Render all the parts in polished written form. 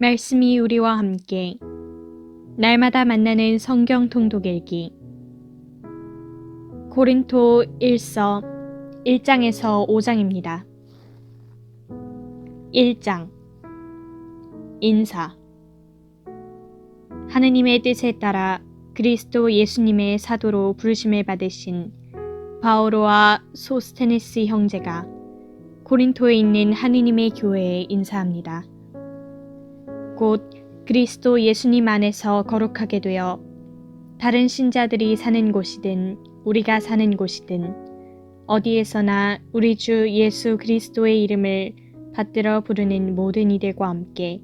말씀이 우리와 함께 날마다 만나는 성경 통독 읽기 고린도 1서 1장에서 5장입니다. 1장 인사. 하느님의 뜻에 따라 그리스도 예수님의 사도로 부르심을 받으신 바오로와 소스테네스 형제가 고린도에 있는 하느님의 교회에 인사합니다. 곧 그리스도 예수님 안에서 거룩하게 되어 다른 신자들이 사는 곳이든 우리가 사는 곳이든 어디에서나 우리 주 예수 그리스도의 이름을 받들어 부르는 모든 이들과 함께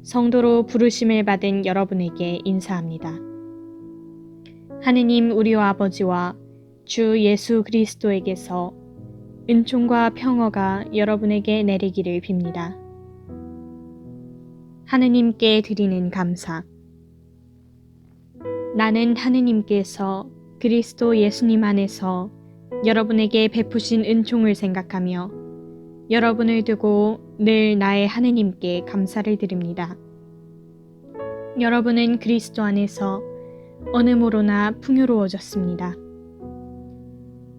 성도로 부르심을 받은 여러분에게 인사합니다. 하느님 우리 아버지와 주 예수 그리스도에게서 은총과 평화가 여러분에게 내리기를 빕니다. 하느님께 드리는 감사. 나는 하느님께서 그리스도 예수님 안에서 여러분에게 베푸신 은총을 생각하며 여러분을 두고 늘 나의 하느님께 감사를 드립니다. 여러분은 그리스도 안에서 어느 모로나 풍요로워졌습니다.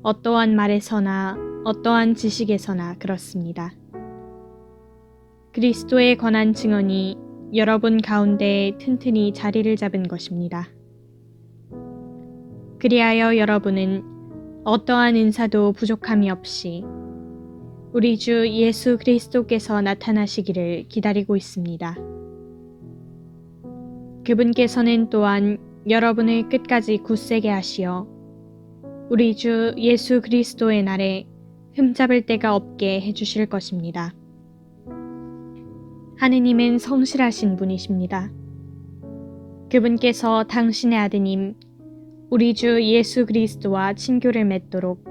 어떠한 말에서나 어떠한 지식에서나 그렇습니다. 그리스도에 관한 증언이 여러분 가운데 튼튼히 자리를 잡은 것입니다. 그리하여 여러분은 어떠한 은사도 부족함이 없이 우리 주 예수 그리스도께서 나타나시기를 기다리고 있습니다. 그분께서는 또한 여러분을 끝까지 굳세게 하시어 우리 주 예수 그리스도의 날에 흠잡을 데가 없게 해주실 것입니다. 하느님은 성실하신 분이십니다. 그분께서 당신의 아드님 우리 주 예수 그리스도와 친교를 맺도록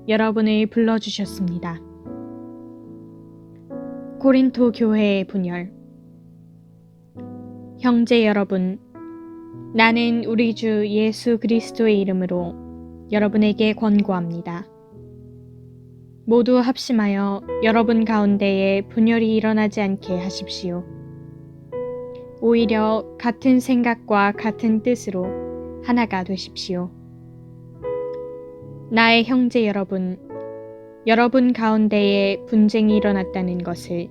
여러분을 불러주셨습니다. 고린도 교회의 분열. 형제 여러분, 나는 우리 주 예수 그리스도의 이름으로 여러분에게 권고합니다. 모두 합심하여 여러분 가운데에 분열이 일어나지 않게 하십시오. 오히려 같은 생각과 같은 뜻으로 하나가 되십시오. 나의 형제 여러분, 여러분 가운데에 분쟁이 일어났다는 것을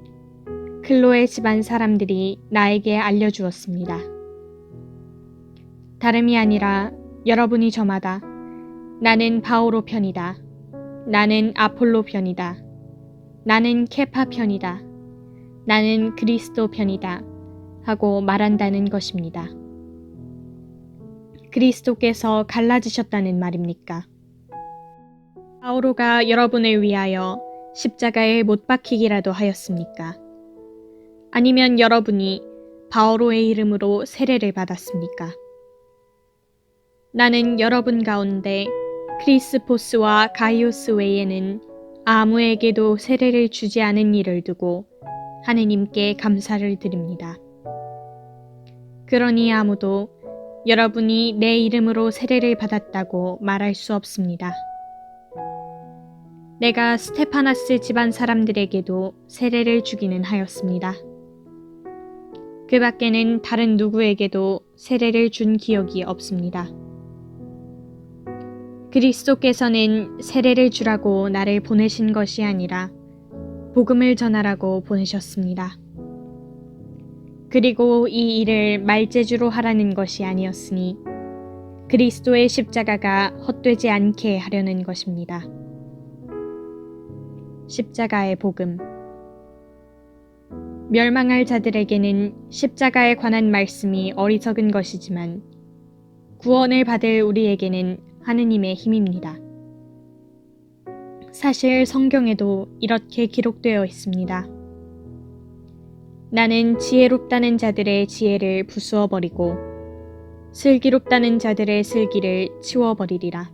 클로에 집안 사람들이 나에게 알려주었습니다. 다름이 아니라 여러분이 저마다 나는 바오로 편이다. 나는 아폴로 편이다. 나는 케파 편이다. 나는 그리스도 편이다. 하고 말한다는 것입니다. 그리스도께서 갈라지셨다는 말입니까? 바오로가 여러분을 위하여 십자가에 못 박히기라도 하였습니까? 아니면 여러분이 바오로의 이름으로 세례를 받았습니까? 나는 여러분 가운데 크리스포스와 가이오스 외에는 아무에게도 세례를 주지 않은 일을 두고 하느님께 감사를 드립니다. 그러니 아무도 여러분이 내 이름으로 세례를 받았다고 말할 수 없습니다. 내가 스테파나스 집안 사람들에게도 세례를 주기는 하였습니다. 그 밖에는 다른 누구에게도 세례를 준 기억이 없습니다. 그리스도께서는 세례를 주라고 나를 보내신 것이 아니라 복음을 전하라고 보내셨습니다. 그리고 이 일을 말재주로 하라는 것이 아니었으니 그리스도의 십자가가 헛되지 않게 하려는 것입니다. 십자가의 복음. 멸망할 자들에게는 십자가에 관한 말씀이 어리석은 것이지만 구원을 받을 우리에게는 하느님의 힘입니다. 사실 성경에도 이렇게 기록되어 있습니다. 나는 지혜롭다는 자들의 지혜를 부수어 버리고 슬기롭다는 자들의 슬기를 치워버리리라.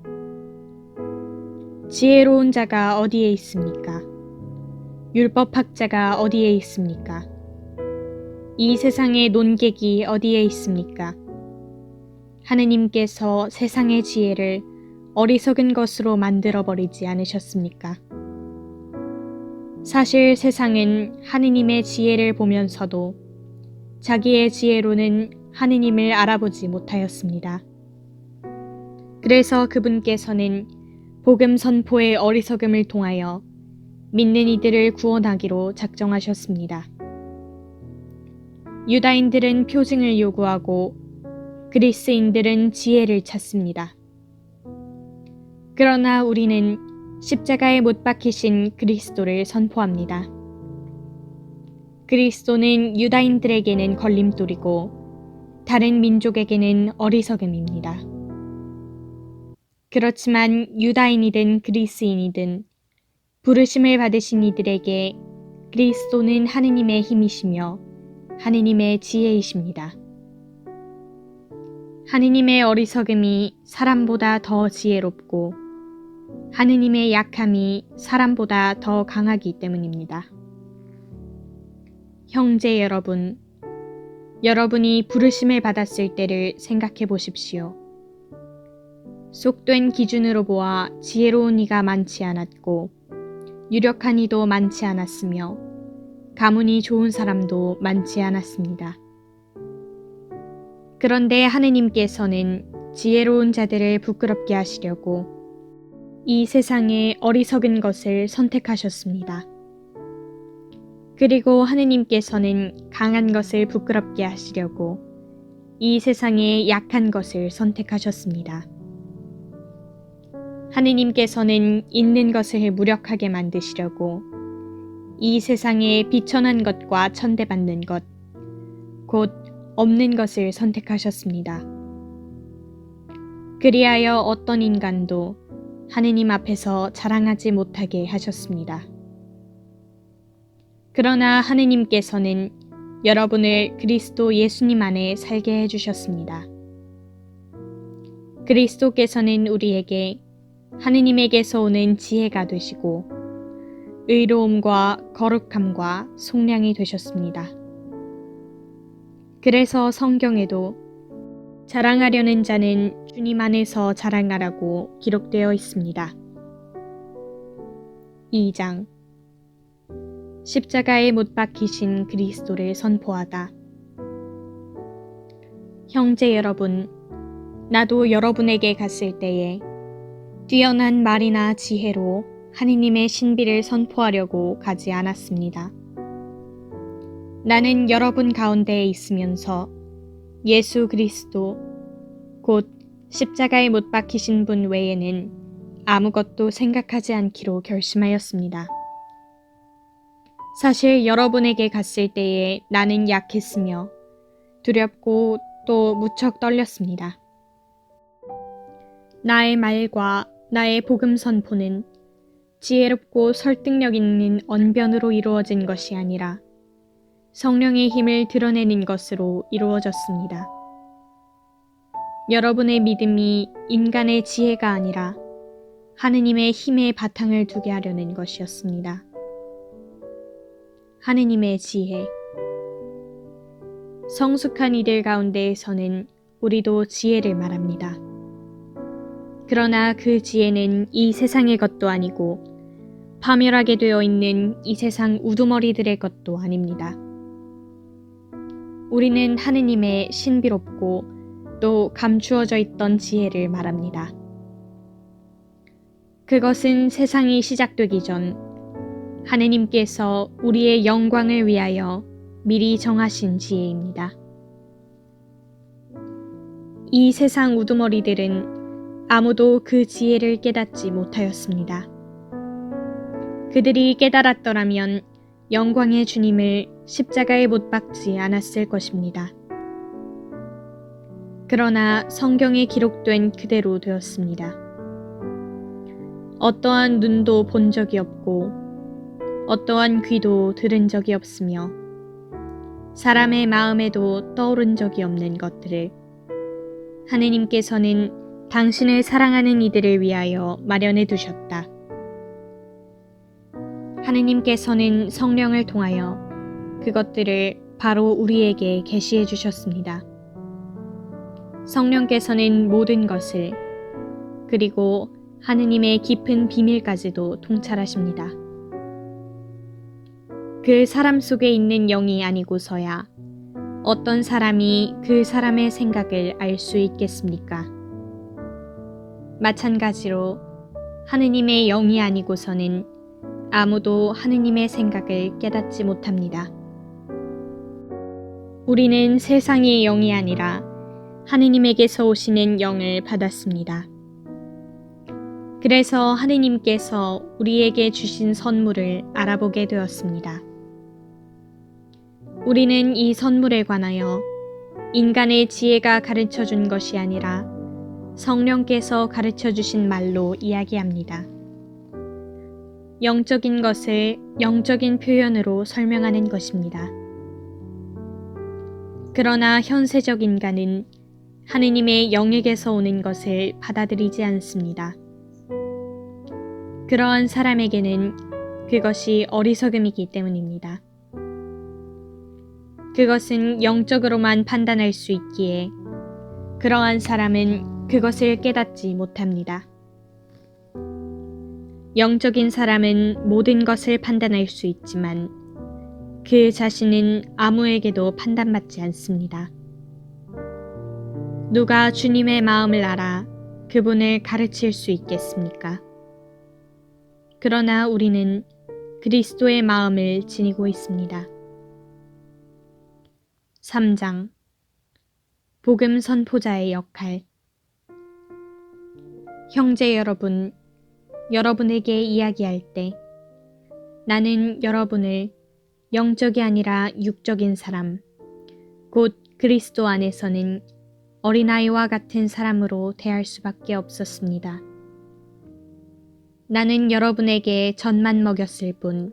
지혜로운 자가 어디에 있습니까? 율법학자가 어디에 있습니까? 이 세상의 논객이 어디에 있습니까? 하느님께서 세상의 지혜를 어리석은 것으로 만들어버리지 않으셨습니까? 사실 세상은 하느님의 지혜를 보면서도 자기의 지혜로는 하느님을 알아보지 못하였습니다. 그래서 그분께서는 복음 선포의 어리석음을 통하여 믿는 이들을 구원하기로 작정하셨습니다. 유다인들은 표징을 요구하고 그리스인들은 지혜를 찾습니다. 그러나 우리는 십자가에 못 박히신 그리스도를 선포합니다. 그리스도는 유다인들에게는 걸림돌이고 다른 민족에게는 어리석음입니다. 그렇지만 유다인이든 그리스인이든 부르심을 받으신 이들에게 그리스도는 하느님의 힘이시며 하느님의 지혜이십니다. 하느님의 어리석음이 사람보다 더 지혜롭고 하느님의 약함이 사람보다 더 강하기 때문입니다. 형제 여러분, 여러분이 부르심을 받았을 때를 생각해 보십시오. 속된 기준으로 보아 지혜로운 이가 많지 않았고 유력한 이도 많지 않았으며 가문이 좋은 사람도 많지 않았습니다. 그런데 하느님께서는 지혜로운 자들을 부끄럽게 하시려고 이 세상의 어리석은 것을 선택하셨습니다. 그리고 하느님께서는 강한 것을 부끄럽게 하시려고 이 세상의 약한 것을 선택하셨습니다. 하느님께서는 있는 것을 무력하게 만드시려고 이 세상의 비천한 것과 천대받는 것, 곧 없는 것을 선택하셨습니다. 그리하여 어떤 인간도 하느님 앞에서 자랑하지 못하게 하셨습니다. 그러나 하느님께서는 여러분을 그리스도 예수님 안에 살게 해주셨습니다. 그리스도께서는 우리에게 하느님에게서 오는 지혜가 되시고 의로움과 거룩함과 속량이 되셨습니다. 그래서 성경에도 자랑하려는 자는 주님 안에서 자랑하라고 기록되어 있습니다. 2장 십자가에 못 박히신 그리스도를 선포하다. 형제 여러분, 나도 여러분에게 갔을 때에 뛰어난 말이나 지혜로 하느님의 신비를 선포하려고 가지 않았습니다. 나는 여러분 가운데에 있으면서 예수 그리스도 곧 십자가에 못 박히신 분 외에는 아무것도 생각하지 않기로 결심하였습니다. 사실 여러분에게 갔을 때에 나는 약했으며 두렵고 또 무척 떨렸습니다. 나의 말과 나의 복음 선포는 지혜롭고 설득력 있는 언변으로 이루어진 것이 아니라 성령의 힘을 드러내는 것으로 이루어졌습니다. 여러분의 믿음이 인간의 지혜가 아니라 하느님의 힘에 바탕을 두게 하려는 것이었습니다. 하느님의 지혜. 성숙한 이들 가운데에서는 우리도 지혜를 말합니다. 그러나 그 지혜는 이 세상의 것도 아니고 파멸하게 되어 있는 이 세상 우두머리들의 것도 아닙니다. 우리는 하느님의 신비롭고 또 감추어져 있던 지혜를 말합니다. 그것은 세상이 시작되기 전 하느님께서 우리의 영광을 위하여 미리 정하신 지혜입니다. 이 세상 우두머리들은 아무도 그 지혜를 깨닫지 못하였습니다. 그들이 깨달았더라면 영광의 주님을 십자가에 못 박지 않았을 것입니다. 그러나 성경에 기록된 그대로 되었습니다. 어떠한 눈도 본 적이 없고 어떠한 귀도 들은 적이 없으며 사람의 마음에도 떠오른 적이 없는 것들을 하느님께서는 당신을 사랑하는 이들을 위하여 마련해 두셨다. 하느님께서는 성령을 통하여 그것들을 바로 우리에게 계시해 주셨습니다. 성령께서는 모든 것을 그리고 하느님의 깊은 비밀까지도 통찰하십니다. 그 사람 속에 있는 영이 아니고서야 어떤 사람이 그 사람의 생각을 알 수 있겠습니까? 마찬가지로 하느님의 영이 아니고서는 아무도 하느님의 생각을 깨닫지 못합니다. 우리는 세상의 영이 아니라 하느님에게서 오시는 영을 받았습니다. 그래서 하느님께서 우리에게 주신 선물을 알아보게 되었습니다. 우리는 이 선물에 관하여 인간의 지혜가 가르쳐 준 것이 아니라 성령께서 가르쳐 주신 말로 이야기합니다. 영적인 것을 영적인 표현으로 설명하는 것입니다. 그러나 현세적 인간은 하느님의 영에게서 오는 것을 받아들이지 않습니다. 그러한 사람에게는 그것이 어리석음이기 때문입니다. 그것은 영적으로만 판단할 수 있기에 그러한 사람은 그것을 깨닫지 못합니다. 영적인 사람은 모든 것을 판단할 수 있지만 그 자신은 아무에게도 판단받지 않습니다. 누가 주님의 마음을 알아 그분을 가르칠 수 있겠습니까? 그러나 우리는 그리스도의 마음을 지니고 있습니다. 3장 복음 선포자의 역할. 형제 여러분, 여러분에게 이야기할 때 나는 여러분을 영적이 아니라 육적인 사람, 곧 그리스도 안에서는 어린아이와 같은 사람으로 대할 수밖에 없었습니다. 나는 여러분에게 젖만 먹였을 뿐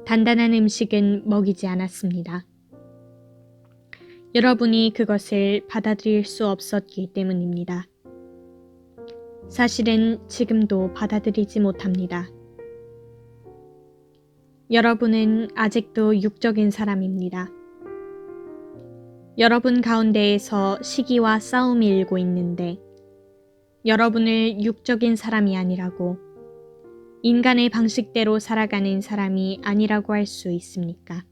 단단한 음식은 먹이지 않았습니다. 여러분이 그것을 받아들일 수 없었기 때문입니다. 사실은 지금도 받아들이지 못합니다. 여러분은 아직도 육적인 사람입니다. 여러분 가운데에서 시기와 싸움이 일고 있는데 여러분을 육적인 사람이 아니라고, 인간의 방식대로 살아가는 사람이 아니라고 할 수 있습니까?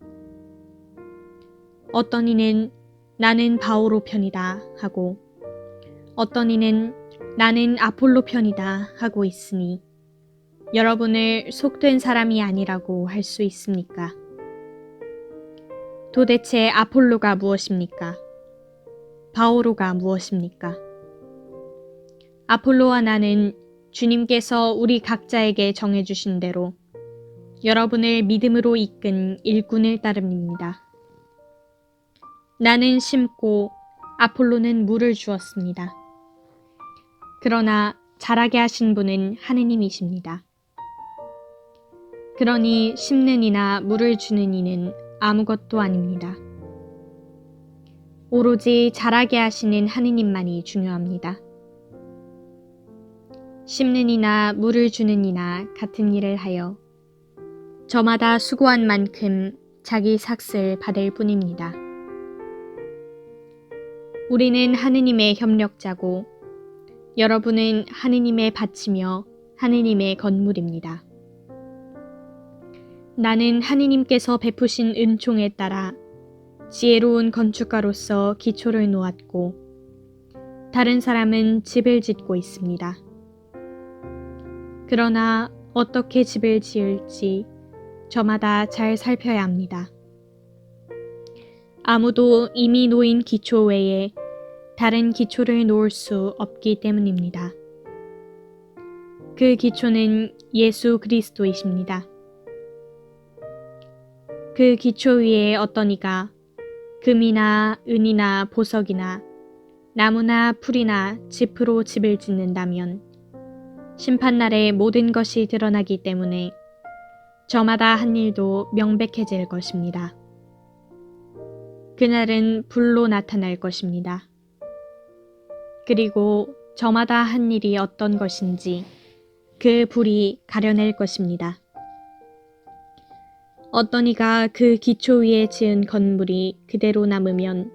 어떤 이는 나는 바오로 편이다 하고 어떤 이는 나는 아폴로 편이다 하고 있으니 여러분을 속된 사람이 아니라고 할 수 있습니까? 도대체 아폴로가 무엇입니까? 바오로가 무엇입니까? 아폴로와 나는 주님께서 우리 각자에게 정해주신 대로 여러분을 믿음으로 이끈 일꾼을 따름입니다. 나는 심고 아폴로는 물을 주었습니다. 그러나 자라게 하신 분은 하느님이십니다. 그러니 심는 이나 물을 주는 이는 아무것도 아닙니다. 오로지 자라게 하시는 하느님만이 중요합니다. 심는 이나 물을 주는 이나 같은 일을 하여 저마다 수고한 만큼 자기 삭을 받을 뿐입니다. 우리는 하느님의 협력자고 여러분은 하느님의 밭이며 하느님의 건물입니다. 나는 하느님께서 베푸신 은총에 따라 지혜로운 건축가로서 기초를 놓았고 다른 사람은 집을 짓고 있습니다. 그러나 어떻게 집을 지을지 저마다 잘 살펴야 합니다. 아무도 이미 놓인 기초 외에 다른 기초를 놓을 수 없기 때문입니다. 그 기초는 예수 그리스도이십니다. 그 기초 위에 어떤 이가 금이나 은이나 보석이나 나무나 풀이나 짚으로 집을 짓는다면 심판날에 모든 것이 드러나기 때문에 저마다 한 일도 명백해질 것입니다. 그날은 불로 나타날 것입니다. 그리고 저마다 한 일이 어떤 것인지 그 불이 가려낼 것입니다. 어떤 이가 그 기초 위에 지은 건물이 그대로 남으면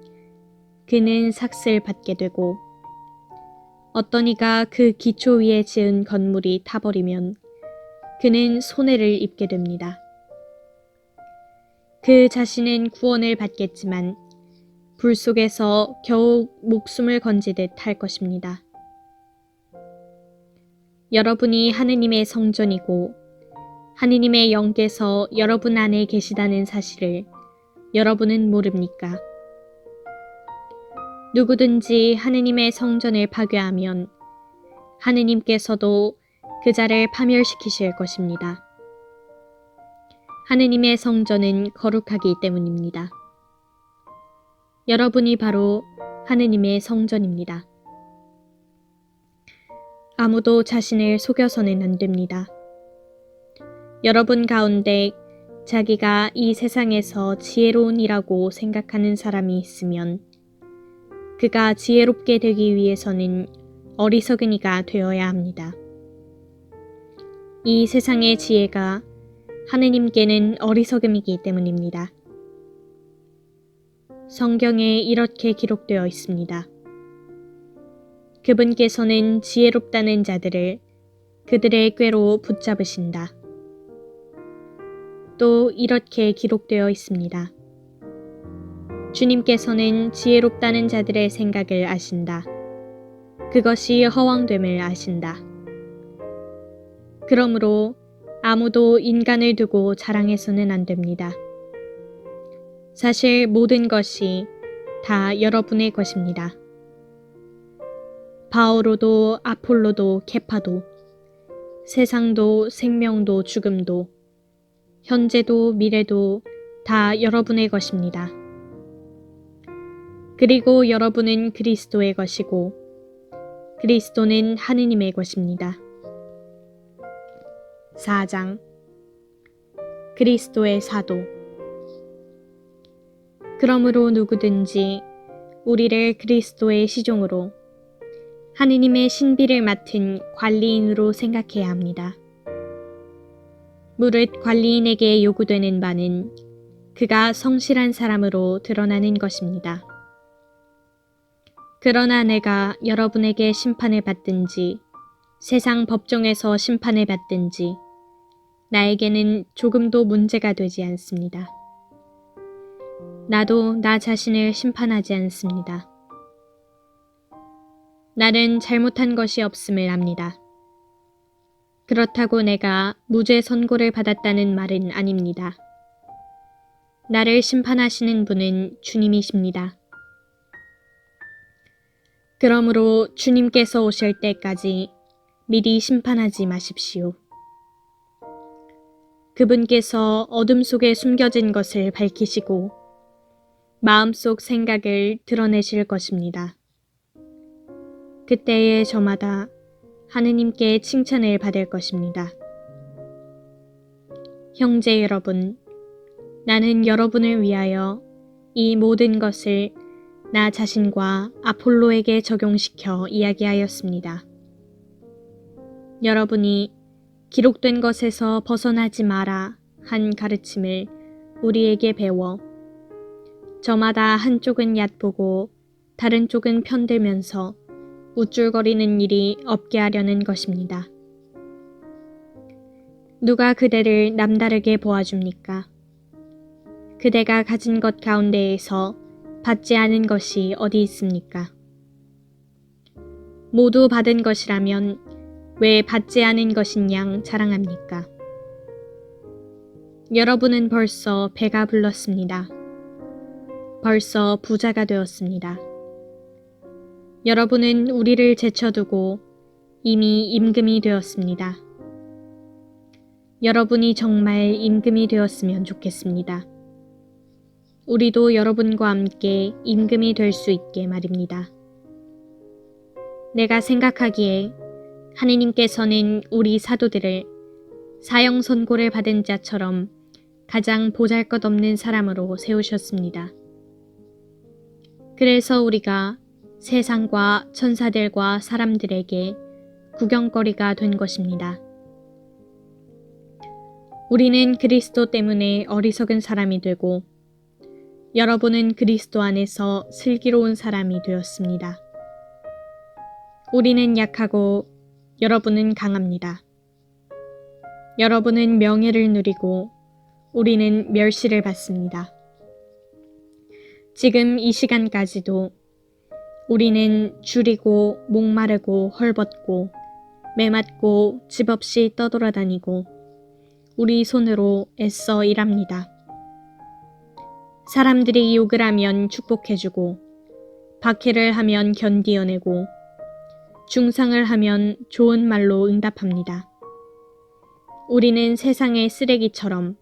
그는 삭을 받게 되고 어떤 이가 그 기초 위에 지은 건물이 타버리면 그는 손해를 입게 됩니다. 그 자신은 구원을 받겠지만 불 속에서 겨우 목숨을 건지듯 할 것입니다. 여러분이 하느님의 성전이고 하느님의 영께서 여러분 안에 계시다는 사실을 여러분은 모릅니까? 누구든지 하느님의 성전을 파괴하면 하느님께서도 그 자를 파멸시키실 것입니다. 하느님의 성전은 거룩하기 때문입니다. 여러분이 바로 하느님의 성전입니다. 아무도 자신을 속여서는 안 됩니다. 여러분 가운데 자기가 이 세상에서 지혜로운이라고 생각하는 사람이 있으면 그가 지혜롭게 되기 위해서는 어리석은 이가 되어야 합니다. 이 세상의 지혜가 하느님께는 어리석음이기 때문입니다. 성경에 이렇게 기록되어 있습니다. 그분께서는 지혜롭다는 자들을 그들의 꾀로 붙잡으신다. 또 이렇게 기록되어 있습니다. 주님께서는 지혜롭다는 자들의 생각을 아신다. 그것이 허황됨을 아신다. 그러므로 아무도 인간을 두고 자랑해서는 안 됩니다. 사실 모든 것이 다 여러분의 것입니다. 바오로도 아폴로도 케파도 세상도 생명도 죽음도 현재도 미래도 다 여러분의 것입니다. 그리고 여러분은 그리스도의 것이고 그리스도는 하느님의 것입니다. 4장 그리스도의 사도 그러므로 누구든지 우리를 그리스도의 시종으로 하느님의 신비를 맡은 관리인으로 생각해야 합니다. 무릇 관리인에게 요구되는 바는 그가 성실한 사람으로 드러나는 것입니다. 그러나 내가 여러분에게 심판을 받든지 세상 법정에서 심판을 받든지 나에게는 조금도 문제가 되지 않습니다. 나도 나 자신을 심판하지 않습니다. 나는 잘못한 것이 없음을 압니다. 그렇다고 내가 무죄 선고를 받았다는 말은 아닙니다. 나를 심판하시는 분은 주님이십니다. 그러므로 주님께서 오실 때까지 미리 심판하지 마십시오. 그분께서 어둠 속에 숨겨진 것을 밝히시고 마음속 생각을 드러내실 것입니다. 그때에 저마다 하느님께 칭찬을 받을 것입니다. 형제 여러분, 나는 여러분을 위하여 이 모든 것을 나 자신과 아폴로에게 적용시켜 이야기하였습니다. 여러분이 기록된 것에서 벗어나지 마라 한 가르침을 우리에게 배워 저마다 한쪽은 얕보고 다른 쪽은 편들면서 우쭐거리는 일이 없게 하려는 것입니다. 누가 그대를 남다르게 보아줍니까? 그대가 가진 것 가운데에서 받지 않은 것이 어디 있습니까? 모두 받은 것이라면 왜 받지 않은 것인 양 자랑합니까? 여러분은 벌써 배가 불렀습니다. 벌써 부자가 되었습니다. 여러분은 우리를 제쳐두고 이미 임금이 되었습니다. 여러분이 정말 임금이 되었으면 좋겠습니다. 우리도 여러분과 함께 임금이 될 수 있게 말입니다. 내가 생각하기에 하느님께서는 우리 사도들을 사형 선고를 받은 자처럼 가장 보잘것없는 사람으로 세우셨습니다. 그래서 우리가 세상과 천사들과 사람들에게 구경거리가 된 것입니다. 우리는 그리스도 때문에 어리석은 사람이 되고 여러분은 그리스도 안에서 슬기로운 사람이 되었습니다. 우리는 약하고 여러분은 강합니다. 여러분은 명예를 누리고 우리는 멸시를 받습니다. 지금 이 시간까지도 우리는 줄이고 목마르고 헐벗고 매맞고 집 없이 떠돌아다니고 우리 손으로 애써 일합니다. 사람들이 욕을 하면 축복해주고 박해를 하면 견디어내고 중상을 하면 좋은 말로 응답합니다. 우리는 세상의 쓰레기처럼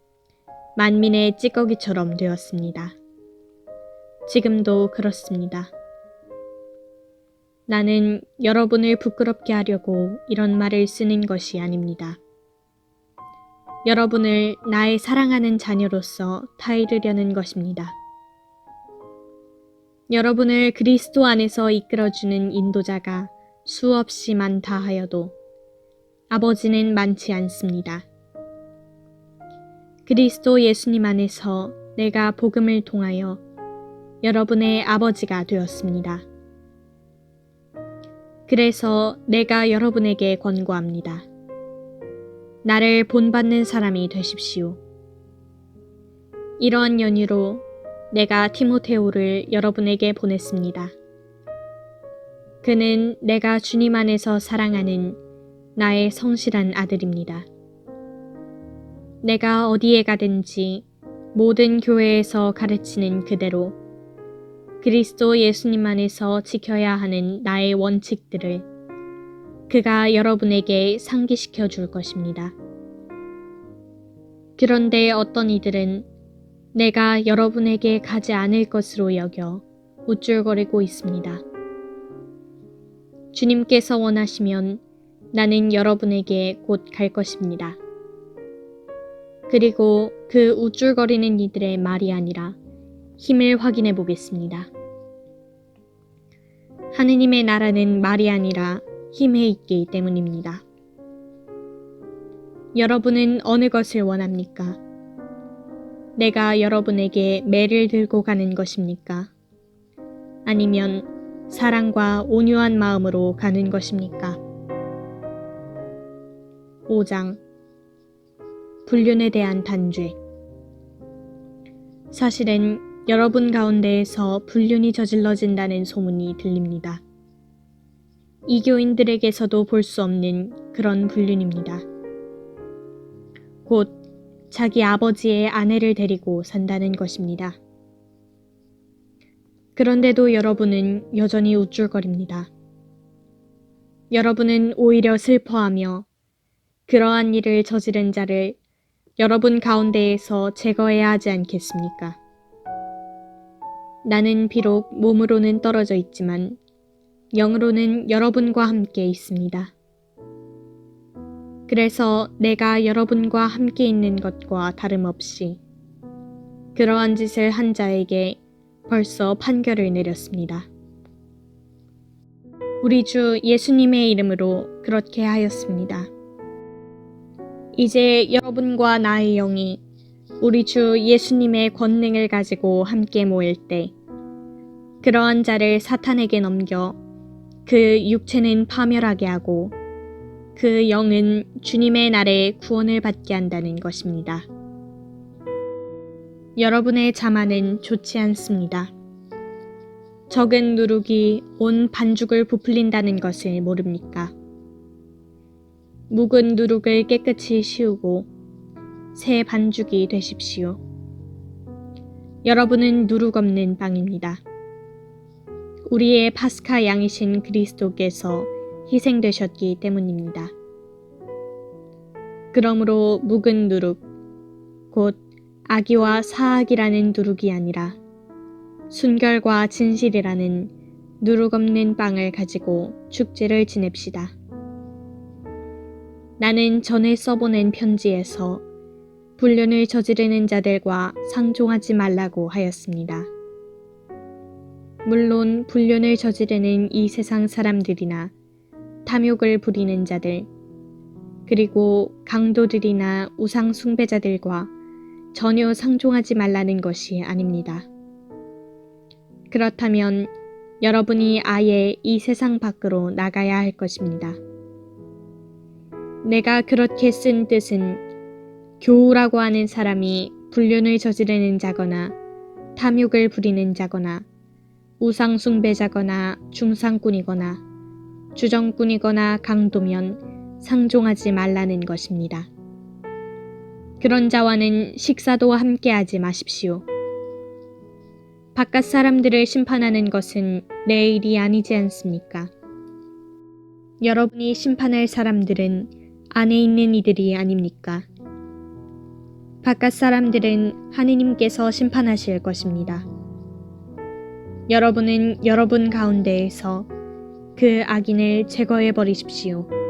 만민의 찌꺼기처럼 되었습니다. 지금도 그렇습니다. 나는 여러분을 부끄럽게 하려고 이런 말을 쓰는 것이 아닙니다. 여러분을 나의 사랑하는 자녀로서 타이르려는 것입니다. 여러분을 그리스도 안에서 이끌어주는 인도자가 수없이 많다 하여도 아버지는 많지 않습니다. 그리스도 예수님 안에서 내가 복음을 통하여 여러분의 아버지가 되었습니다. 그래서 내가 여러분에게 권고합니다. 나를 본받는 사람이 되십시오. 이러한 연유로 내가 티모테오를 여러분에게 보냈습니다. 그는 내가 주님 안에서 사랑하는 나의 성실한 아들입니다. 내가 어디에 가든지 모든 교회에서 가르치는 그대로 그리스도 예수님 안에서 지켜야 하는 나의 원칙들을 그가 여러분에게 상기시켜 줄 것입니다. 그런데 어떤 이들은 내가 여러분에게 가지 않을 것으로 여겨 우쭐거리고 있습니다. 주님께서 원하시면 나는 여러분에게 곧 갈 것입니다. 그리고 그 우쭐거리는 이들의 말이 아니라 힘을 확인해 보겠습니다. 하느님의 나라는 말이 아니라 힘에 있기 때문입니다. 여러분은 어느 것을 원합니까? 내가 여러분에게 매를 들고 가는 것입니까? 아니면 사랑과 온유한 마음으로 가는 것입니까? 5장 불륜에 대한 단죄. 사실은 여러분 가운데에서 불륜이 저질러진다는 소문이 들립니다. 이교인들에게서도 볼 수 없는 그런 불륜입니다. 곧 자기 아버지의 아내를 데리고 산다는 것입니다. 그런데도 여러분은 여전히 우쭐거립니다. 여러분은 오히려 슬퍼하며 그러한 일을 저지른 자를 여러분 가운데에서 제거해야 하지 않겠습니까? 나는 비록 몸으로는 떨어져 있지만 영으로는 여러분과 함께 있습니다. 그래서 내가 여러분과 함께 있는 것과 다름없이 그러한 짓을 한 자에게 벌써 판결을 내렸습니다. 우리 주 예수님의 이름으로 그렇게 하였습니다. 이제 여러분과 나의 영이 우리 주 예수님의 권능을 가지고 함께 모일 때 그러한 자를 사탄에게 넘겨 그 육체는 파멸하게 하고 그 영은 주님의 날에 구원을 받게 한다는 것입니다. 여러분의 자만은 좋지 않습니다. 적은 누룩이 온 반죽을 부풀린다는 것을 모릅니까? 묵은 누룩을 깨끗이 씌우고 새 반죽이 되십시오. 여러분은 누룩 없는 빵입니다. 우리의 파스카 양이신 그리스도께서 희생되셨기 때문입니다. 그러므로 묵은 누룩, 곧 악의와 사악이라는 누룩이 아니라 순결과 진실이라는 누룩 없는 빵을 가지고 축제를 지냅시다. 나는 전에 써보낸 편지에서 불륜을 저지르는 자들과 상종하지 말라고 하였습니다. 물론 불륜을 저지르는 이 세상 사람들이나 탐욕을 부리는 자들, 그리고 강도들이나 우상 숭배자들과 전혀 상종하지 말라는 것이 아닙니다. 그렇다면 여러분이 아예 이 세상 밖으로 나가야 할 것입니다. 내가 그렇게 쓴 뜻은 교우라고 하는 사람이 불륜을 저지르는 자거나 탐욕을 부리는 자거나 우상숭배자거나 중상꾼이거나 주정꾼이거나 강도면 상종하지 말라는 것입니다. 그런 자와는 식사도 함께하지 마십시오. 바깥 사람들을 심판하는 것은 내 일이 아니지 않습니까? 여러분이 심판할 사람들은 안에 있는 이들이 아닙니까? 바깥 사람들은 하느님께서 심판하실 것입니다. 여러분은 여러분 가운데에서 그 악인을 제거해 버리십시오.